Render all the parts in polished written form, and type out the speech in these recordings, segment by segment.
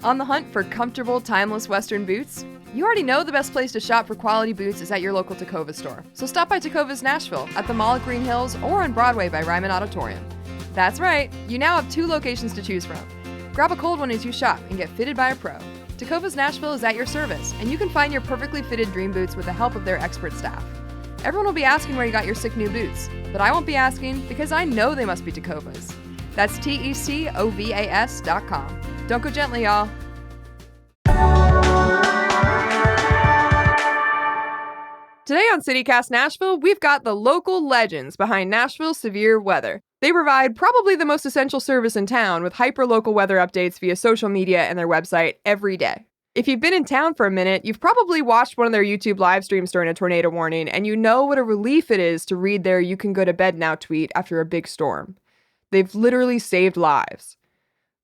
On the hunt for comfortable, timeless Western boots? You already know the best place to shop for quality boots is at your local Tacova store. So stop by Tacova's Nashville, at the Mall at Green Hills, or on Broadway by Ryman Auditorium. That's right, you now have 2 locations to choose from. Grab a cold one as you shop and get fitted by a pro. Tacova's Nashville is at your service, and you can find your perfectly fitted dream boots with the help of their expert staff. Everyone will be asking where you got your sick new boots, but I won't be asking because I know they must be Tacova's. That's TECOVAS.com. Don't go gently, y'all. Today on CityCast Nashville, we've got the local legends behind Nashville Severe Weather. They provide probably the most essential service in town with hyper-local weather updates via social media and their website every day. If you've been in town for a minute, you've probably watched one of their YouTube live streams during a tornado warning, and you know what a relief it is to read their "you can go to bed now" tweet after a big storm. They've literally saved lives.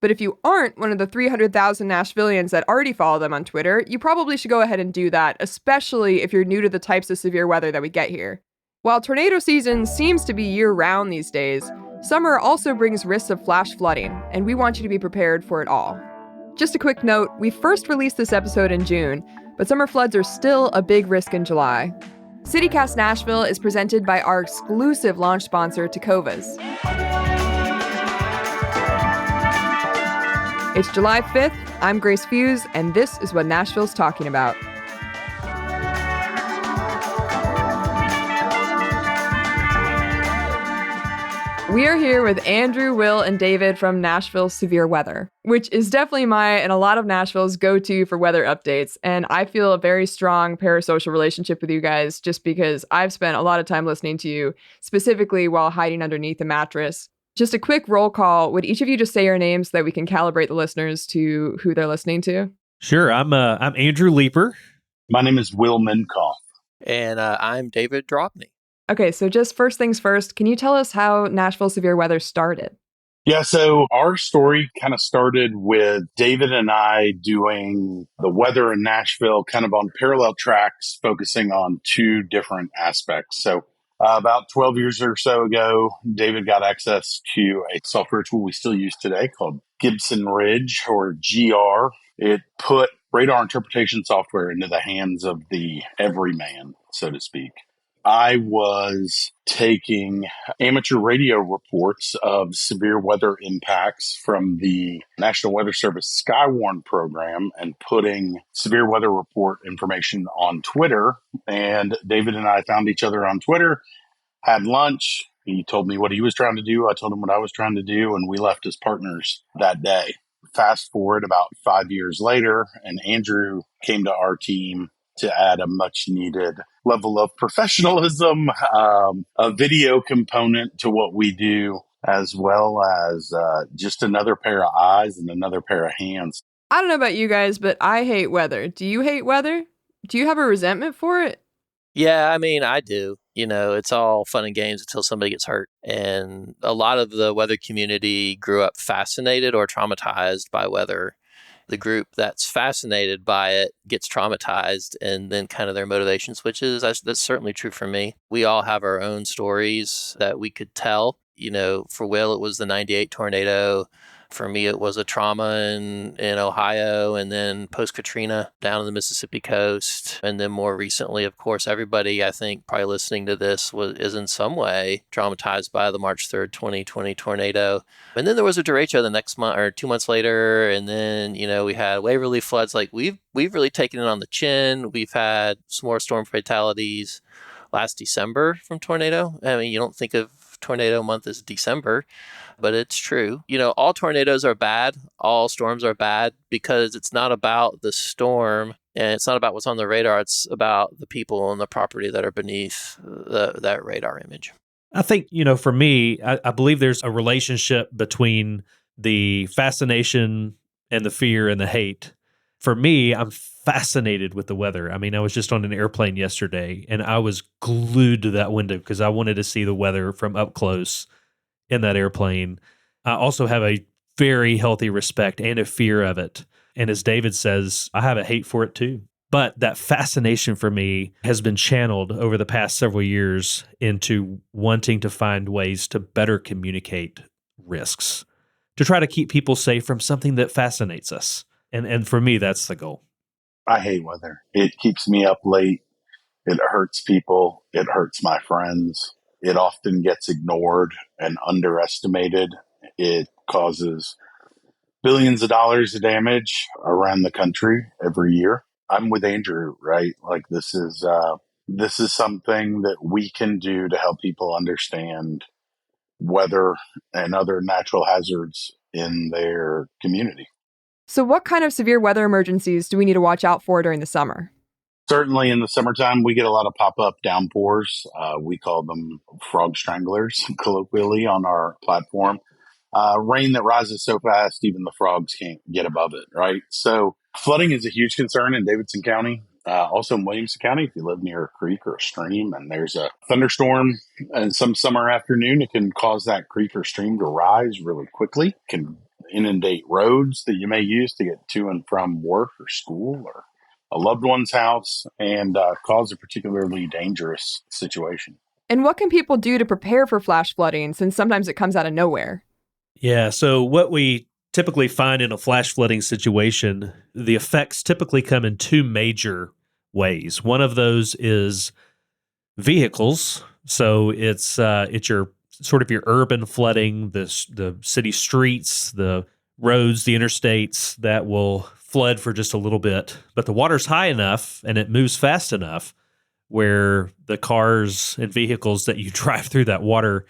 But if you aren't one of the 300,000 Nashvillians that already follow them on Twitter, you probably should go ahead and do that, especially if you're new to the types of severe weather that we get here. While tornado season seems to be year-round these days, summer also brings risks of flash flooding, and we want you to be prepared for it all. Just a quick note, we first released this episode in June, but summer floods are still a big risk in July. CityCast Nashville is presented by our exclusive launch sponsor, Tacova's. It's July 5th, I'm Grace Fuse, and this is what Nashville's talking about. We are here with Andrew, Will, and David from Nashville Severe Weather, which is definitely my and a lot of Nashville's go-to for weather updates. And I feel a very strong parasocial relationship with you guys just because I've spent a lot of time listening to you, specifically while hiding underneath a mattress. Just a quick roll call. Would each of you just say your names so that we can calibrate the listeners to who they're listening to? Sure. I'm Andrew Leeper. My name is Will Minkoff. And I'm David Dropney. Okay, so just first things first, can you tell us how Nashville Severe Weather started? Yeah, so our story kind of started with David and I doing the weather in Nashville kind of on parallel tracks, focusing on 2 different aspects. So about 12 years or so ago, David got access to a software tool we still use today called Gibson Ridge, or GR. It put radar interpretation software into the hands of the everyman, so to speak. I was taking amateur radio reports of severe weather impacts from the National Weather Service Skywarn program and putting severe weather report information on Twitter. And David and I found each other on Twitter, had lunch. He told me what he was trying to do. I told him what I was trying to do, and we left as partners that day. Fast forward about 5 years later, and Andrew came to our team to add a much needed level of professionalism, a video component to what we do, as well as just another pair of eyes and another pair of hands. I don't know about you guys, but I hate weather. Do you hate weather? Do you have a resentment for it? Yeah, I mean, I do. You know, it's all fun and games until somebody gets hurt. And a lot of the weather community grew up fascinated or traumatized by weather. The group that's fascinated by it gets traumatized, and then kind of their motivation switches. That's certainly true for me. We all have our own stories that we could tell. You know, for Will, it was the 98 tornado. For me, it was a trauma in Ohio, and then post-Katrina down on the Mississippi coast. And then more recently, of course, everybody, I think, probably listening to this is in some way traumatized by the March 3rd, 2020 tornado. And then there was a derecho the next month or 2 months later. And then, you know, we had Waverly floods. Like, we've really taken it on the chin. We've had some more storm fatalities last December from tornado. I mean, you don't think of tornado month as December, but it's true. You know, all tornadoes are bad. All storms are bad because it's not about the storm and it's not about what's on the radar. It's about the people and the property that are beneath that radar image. I think, you know, for me, I believe there's a relationship between the fascination and the fear and the hate. For me, I'm fascinated with the weather. I mean, I was just on an airplane yesterday and I was glued to that window because I wanted to see the weather from up close in that airplane. I also have a very healthy respect and a fear of it. And as David says, I have a hate for it too. But that fascination for me has been channeled over the past several years into wanting to find ways to better communicate risks, to try to keep people safe from something that fascinates us. And for me, that's the goal. I hate weather. It keeps me up late. It hurts people. It hurts my friends. It often gets ignored and underestimated. It causes billions of dollars of damage around the country every year. I'm with Andrew, right? Like this is something that we can do to help people understand weather and other natural hazards in their community. So, what kind of severe weather emergencies do we need to watch out for during the summer? Certainly in the summertime, we get a lot of pop-up downpours. We call them frog stranglers colloquially on our platform. Rain that rises so fast, even the frogs can't get above it, right? So flooding is a huge concern in Davidson County. Also in Williamson County, if you live near a creek or a stream and there's a thunderstorm and some summer afternoon, it can cause that creek or stream to rise really quickly. It can inundate roads that you may use to get to and from work or school or a loved one's house and cause a particularly dangerous situation. And what can people do to prepare for flash flooding since sometimes it comes out of nowhere? Yeah. So what we typically find in a flash flooding situation, the effects typically come in two major ways. One of those is vehicles. So it's your sort of your urban flooding, the city streets, the roads, the interstates that will flood for just a little bit. But the water's high enough and it moves fast enough where the cars and vehicles that you drive through that water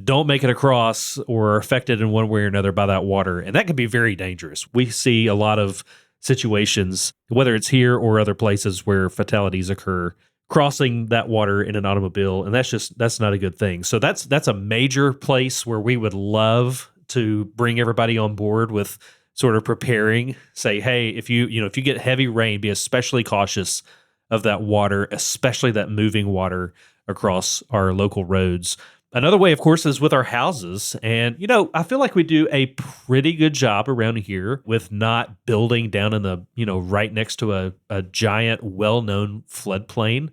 don't make it across or are affected in one way or another by that water. And that can be very dangerous. We see a lot of situations, whether it's here or other places, where fatalities occur crossing that water in an automobile. And that's not a good thing. So that's a major place where we would love to bring everybody on board with sort of preparing, say, hey, if you get heavy rain, be especially cautious of that water, especially that moving water across our local roads. Another way, of course, is with our houses. And, I feel like we do a pretty good job around here with not building down in the, right next to a giant, well-known floodplain.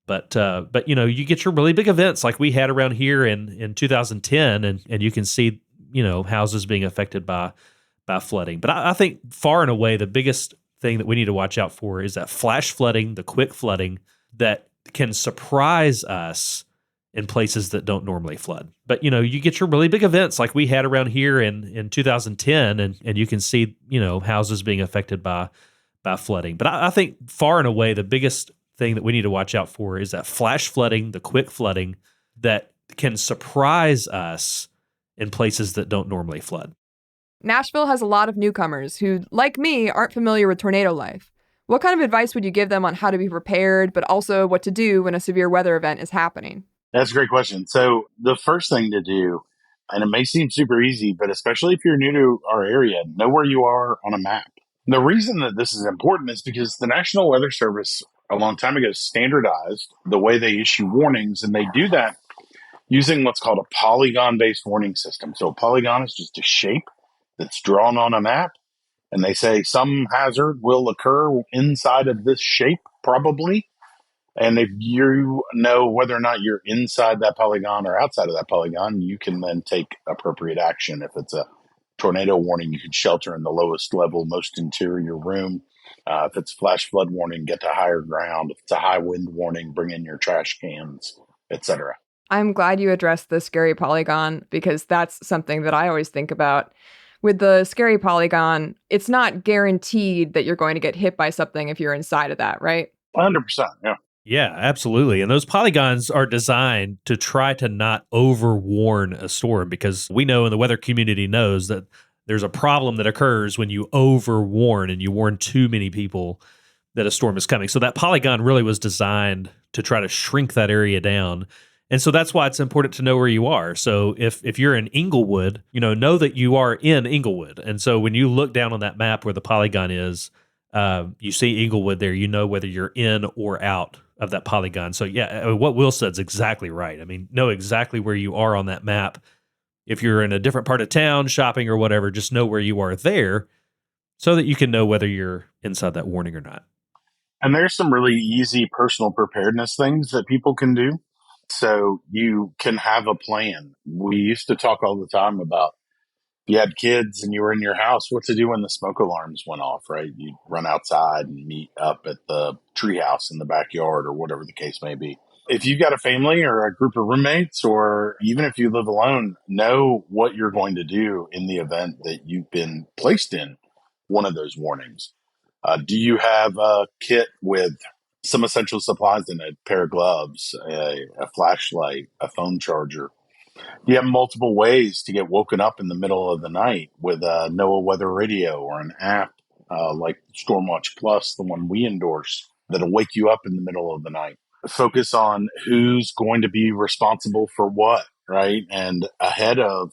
But you get your really big events like we had around here in 2010, and you can see, houses being affected by flooding. But I think far and away, the biggest thing that we need to watch out for is that flash flooding, the quick flooding that can surprise us in places that don't normally flood. But, you get your really big events like we had around here in 2010, and you can see, houses being affected by flooding. But I think far and away, the biggest thing that we need to watch out for is that flash flooding, the quick flooding that can surprise us in places that don't normally flood. Nashville has a lot of newcomers who, like me, aren't familiar with tornado life. What kind of advice would you give them on how to be prepared, but also what to do when a severe weather event is happening? That's a great question. So the first thing to do, and it may seem super easy, but especially if you're new to our area, know where you are on a map. The reason that this is important is because the National Weather Service a long time ago standardized the way they issue warnings, and they do that using what's called a polygon-based warning system. So a polygon is just a shape that's drawn on a map, and they say some hazard will occur inside of this shape, probably. And if you know whether or not you're inside that polygon or outside of that polygon, you can then take appropriate action. If it's a tornado warning, you can shelter in the lowest level, most interior room. If it's flash flood warning, get to higher ground. If it's a high wind warning, bring in your trash cans, etc. I'm glad you addressed the scary polygon because that's something that I always think about. With the scary polygon, it's not guaranteed that you're going to get hit by something if you're inside of that, right? 100%, yeah. Yeah, absolutely. And those polygons are designed to try to not overwarn a storm, because we know, and the weather community knows, that there's a problem that occurs when you overwarn and you warn too many people that a storm is coming. So that polygon really was designed to try to shrink that area down. And so that's why it's important to know where you are. So if you're in Inglewood, know that you are in Inglewood. And so when you look down on that map where the polygon is, you see Inglewood there, whether you're in or out of that polygon. So yeah, what Will said is exactly right. I mean, know exactly where you are on that map. If you're in a different part of town, shopping or whatever, just know where you are there so that you can know whether you're inside that warning or not. And there's some really easy personal preparedness things that people can do. So you can have a plan. We used to talk all the time about you had kids and you were in your house, what to do when the smoke alarms went off, right? You'd run outside and meet up at the treehouse in the backyard or whatever the case may be. If you've got a family or a group of roommates, or even if you live alone, know what you're going to do in the event that you've been placed in one of those warnings. Do you have a kit with some essential supplies in it? A pair of gloves, a flashlight, a phone charger? You have multiple ways to get woken up in the middle of the night with a NOAA weather radio or an app like Stormwatch Plus, the one we endorse, that'll wake you up in the middle of the night. Focus on who's going to be responsible for what, right? And ahead of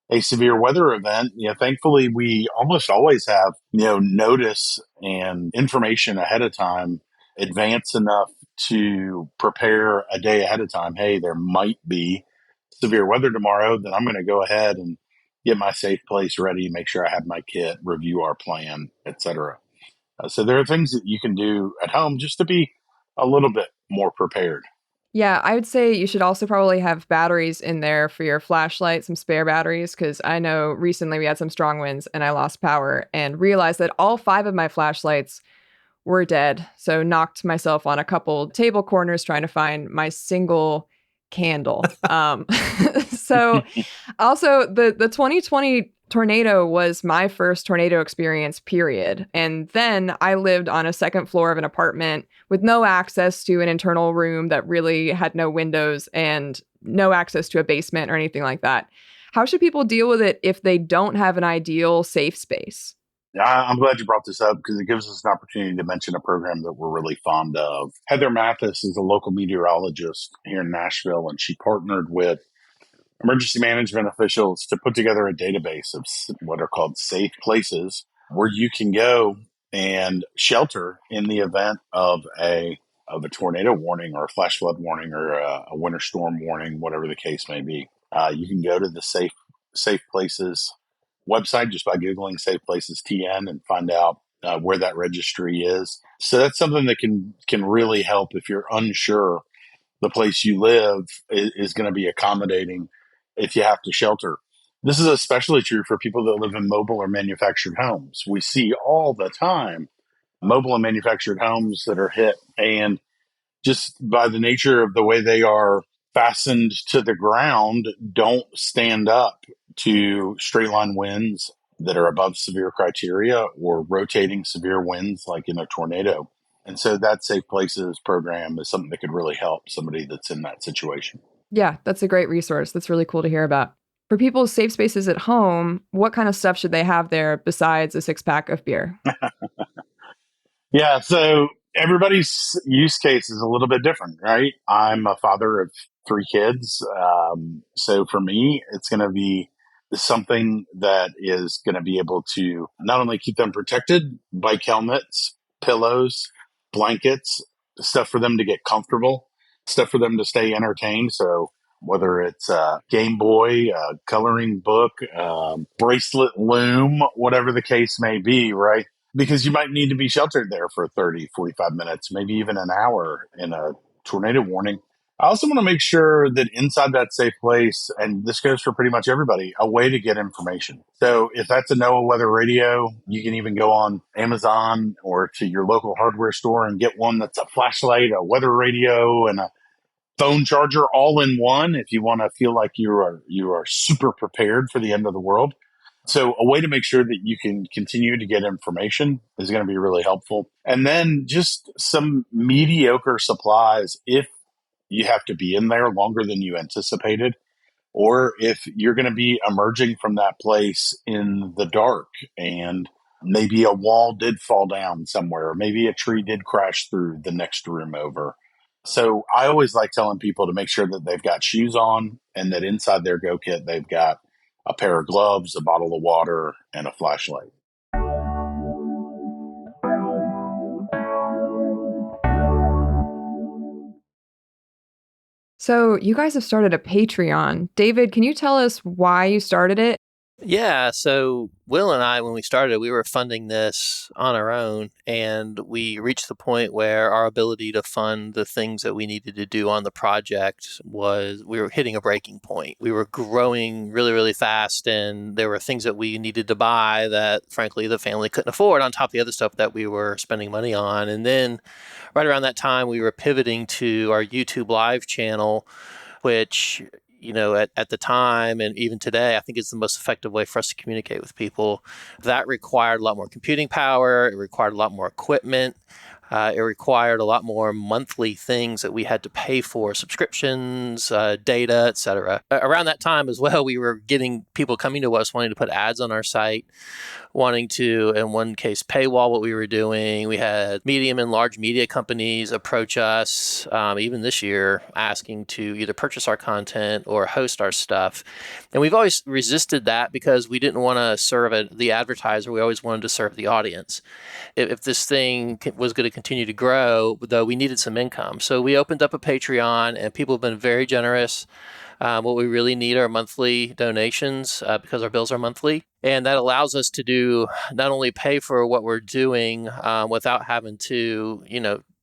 a severe weather event, thankfully we almost always have, notice and information ahead of time, advance enough to prepare a day ahead of time. Hey, there might be severe weather tomorrow, then I'm going to go ahead and get my safe place ready, make sure I have my kit, review our plan, etc. So there are things that you can do at home just to be a little bit more prepared. Yeah, I would say you should also probably have batteries in there for your flashlight, some spare batteries, because I know recently we had some strong winds and I lost power and realized that all 5 of my flashlights were dead. So knocked myself on a couple table corners trying to find my single candle. So also the 2020 tornado was my first tornado experience, period. And then I lived on a second floor of an apartment with no access to an internal room that really had no windows and no access to a basement or anything like that. How should people deal with it if they don't have an ideal safe space? I'm glad you brought this up because it gives us an opportunity to mention a program that we're really fond of. Heather Mathis is a local meteorologist here in Nashville, and she partnered with emergency management officials to put together a database of what are called safe places where you can go and shelter in the event of a tornado warning or a flash flood warning or a winter storm warning, whatever the case may be. You can go to the safe places website just by googling safe places TN and find out where that registry is. So that's something that can really help if you're unsure the place you live is going to be accommodating if you have to shelter. This is especially true for people that live in mobile or manufactured homes. We see all the time mobile and manufactured homes that are hit, and just by the nature of the way they are fastened to the ground, don't stand up to straight line winds that are above severe criteria or rotating severe winds like in a tornado. And so that Safe Places program is something that could really help somebody that's in that situation. Yeah, that's a great resource. That's really cool to hear about. For people's safe spaces at home, what kind of stuff should they have there besides a 6-pack of beer? Yeah, so everybody's use case is a little bit different, right? I'm a father of 3 kids. So for me, it's going to be something that is going to be able to not only keep them protected, bike helmets, pillows, blankets, stuff for them to get comfortable, stuff for them to stay entertained. So whether it's a Game Boy, a coloring book, bracelet loom, whatever the case may be, right? Because you might need to be sheltered there for 30, 45 minutes, maybe even an hour in a tornado warning. I also want to make sure that inside that safe place, and this goes for pretty much everybody, a way to get information. So if that's a NOAA weather radio, you can even go on Amazon or to your local hardware store and get one that's a flashlight, a weather radio, and a phone charger all in one if you want to feel like you are super prepared for the end of the world. So a way to make sure that you can continue to get information is going to be really helpful. And then just some mediocre supplies if you have to be in there longer than you anticipated, or if you're going to be emerging from that place in the dark and maybe a wall did fall down somewhere, or maybe a tree did crash through the next room over. So I always like telling people to make sure that they've got shoes on and that inside their go kit, they've got a pair of gloves, a bottle of water, and a flashlight. So, you guys have started a Patreon. David, can you tell us why you started it? Yeah, so Will and I, when we started, we were funding this on our own, and we reached the point where our ability to fund the things that we needed to do on the project was we were hitting a breaking point. We were growing really, really fast, and there were things that we needed to buy that, frankly, the family couldn't afford on top of the other stuff that we were spending money on. And then right around that time, we were pivoting to our YouTube Live channel, which at the time and even today, I think is the most effective way for us to communicate with people. That required a lot more computing power. It required a lot more equipment. It required a lot more monthly things that we had to pay for, subscriptions, data, etc. Around that time as well, we were getting people coming to us wanting to put ads on our site, wanting to, in one case, paywall what we were doing. We had medium and large media companies approach us, even this year, asking to either purchase our content or host our stuff. And we've always resisted that because we didn't want to serve the advertiser. We always wanted to serve the audience. If this thing was going to continue to grow, though, we needed some income. So we opened up a Patreon, and people have been very generous. What we really need are monthly donations because our bills are monthly. And that allows us to do not only pay for what we're doing without having to,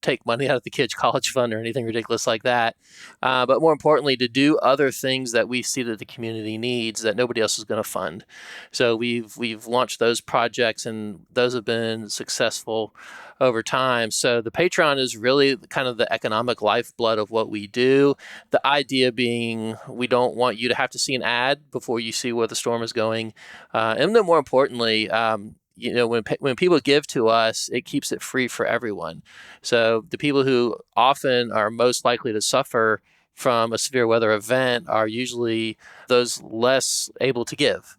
take money out of the kids' college fund or anything ridiculous like that, but more importantly, to do other things that we see that the community needs that nobody else is going to fund. So we've launched those projects, and those have been successful over time. So the Patreon is really kind of the economic lifeblood of what we do. The idea being we don't want you to have to see an ad before you see where the storm is going. And then more importantly, when people give to us, it keeps it free for everyone. So the people who often are most likely to suffer from a severe weather event are usually those less able to give.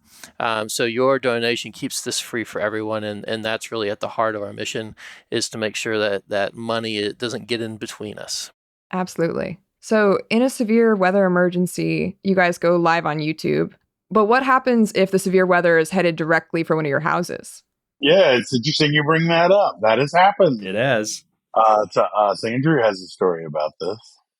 So your donation keeps this free for everyone, and that's really at the heart of our mission, is to make sure that money it doesn't get in between us. Absolutely. So in a severe weather emergency, you guys go live on YouTube. But what happens if the severe weather is headed directly for one of your houses? Yeah, it's interesting you bring that up. That has happened It has. to us. Andrew has a story about this.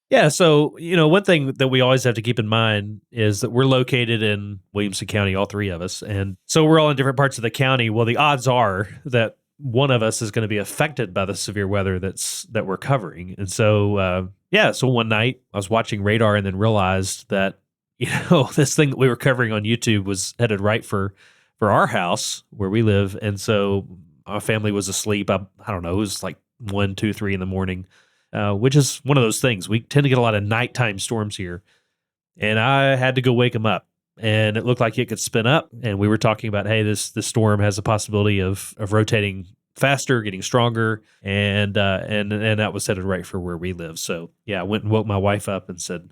Yeah, so, one thing that we always have to keep in mind is that we're located in Williamson County, all three of us. And so we're all in different parts of the county. Well, the odds are that one of us is going to be affected by the severe weather that we're covering. And so, so one night I was watching radar and then realized that, this thing that we were covering on YouTube was headed right for our house where we live. And so our family was asleep. I don't know, it was like 1, 2, 3 in the morning. Which is one of those things. We tend to get a lot of nighttime storms here. And I had to go wake them up. And it looked like it could spin up. And we were talking about, hey, this storm has a possibility of rotating faster, getting stronger. And that was headed right for where we live. So, yeah, I went and woke my wife up and said,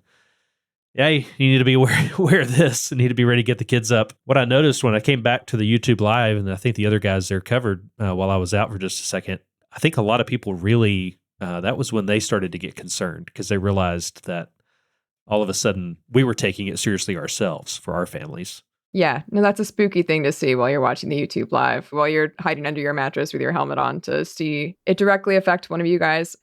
yeah, you need to be aware of this and need to be ready to get the kids up. What I noticed when I came back to the YouTube Live, and I think the other guys there covered while I was out for just a second, I think a lot of people really... that was when they started to get concerned because they realized that all of a sudden we were taking it seriously ourselves for our families. Yeah, no, that's a spooky thing to see while you're watching the YouTube Live, while you're hiding under your mattress with your helmet on, to see it directly affect one of you guys.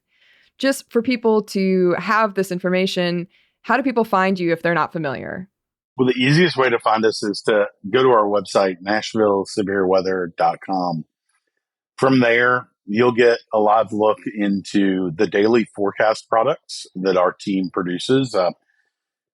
Just for people to have this information, how do people find you if they're not familiar? Well, the easiest way to find us is to go to our website, NashvilleSevereWeather.com. From there, you'll get a live look into the daily forecast products that our team produces.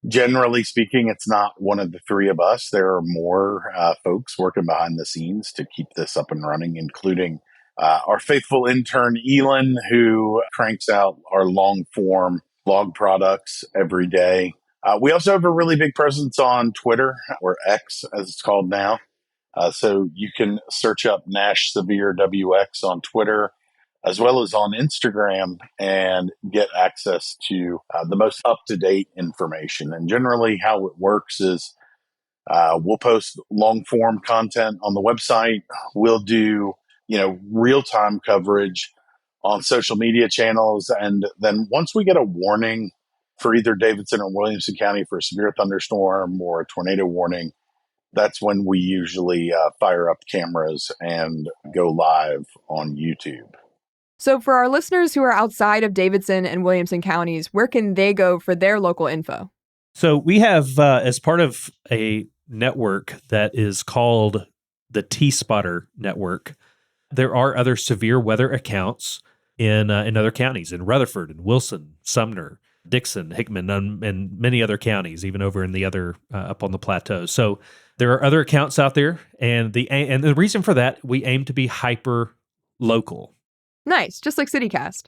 Generally speaking, it's not one of the three of us. There are more folks working behind the scenes to keep this up and running, including our faithful intern, Elin, who cranks out our long form blog products every day. We also have a really big presence on Twitter, or X as it's called now. So you can search up Nash Severe WX on Twitter as well as on Instagram and get access to the most up-to-date information. And generally how it works is we'll post long-form content on the website. We'll do, real-time coverage on social media channels. And then once we get a warning for either Davidson or Williamson County for a severe thunderstorm or a tornado warning, that's when we usually fire up cameras and go live on YouTube. So for our listeners who are outside of Davidson and Williamson counties, where can they go for their local info? So we have, as part of a network that is called the T-Spotter Network. There are other severe weather accounts in other counties, in Rutherford and Wilson, Sumner, Dixon, Hickman, and many other counties, even over in the other up on the plateau. So there are other accounts out there, and the reason for that, we aim to be hyper local. Nice, just like CityCast.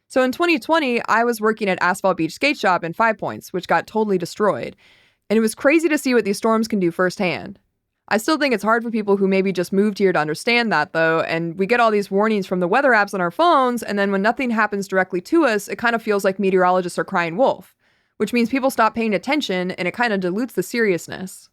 So in 2020, I was working at Asphalt Beach Skate Shop in Five Points, which got totally destroyed. And it was crazy to see what these storms can do firsthand. I still think it's hard for people who maybe just moved here to understand that, though, and we get all these warnings from the weather apps on our phones, and then when nothing happens directly to us, it kind of feels like meteorologists are crying wolf, which means people stop paying attention, and it kind of dilutes the seriousness.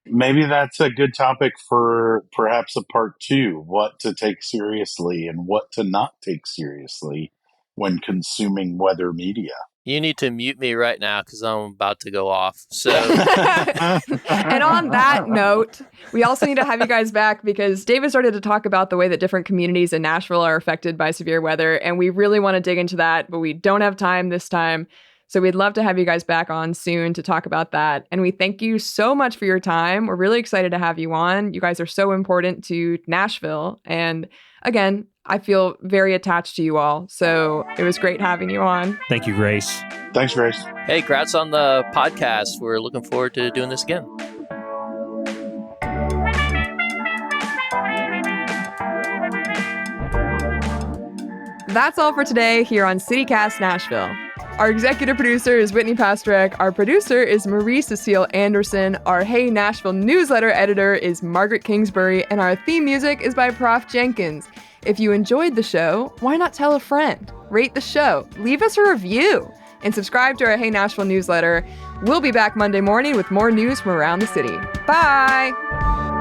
Maybe that's a good topic for perhaps a part 2, what to take seriously and what to not take seriously when consuming weather media. You need to mute me right now because I'm about to go off. So, And on that note, we also need to have you guys back because David started to talk about the way that different communities in Nashville are affected by severe weather. And we really want to dig into that, but we don't have time this time. So we'd love to have you guys back on soon to talk about that. And we thank you so much for your time. We're really excited to have you on. You guys are so important to Nashville. And again, I feel very attached to you all. So it was great having you on. Thank you, Grace. Thanks, Grace. hey, congrats on the podcast. We're looking forward to doing this again. That's all for today here on CityCast Nashville. Our executive producer is Whitney Pasterek. Our producer is Marie Cecile Anderson. Our Hey Nashville newsletter editor is Margaret Kingsbury. And our theme music is by Prof. Jenkins. If you enjoyed the show, why not tell a friend? Rate the show, leave us a review, and subscribe to our Hey Nashville newsletter. We'll be back Monday morning with more news from around the city. Bye!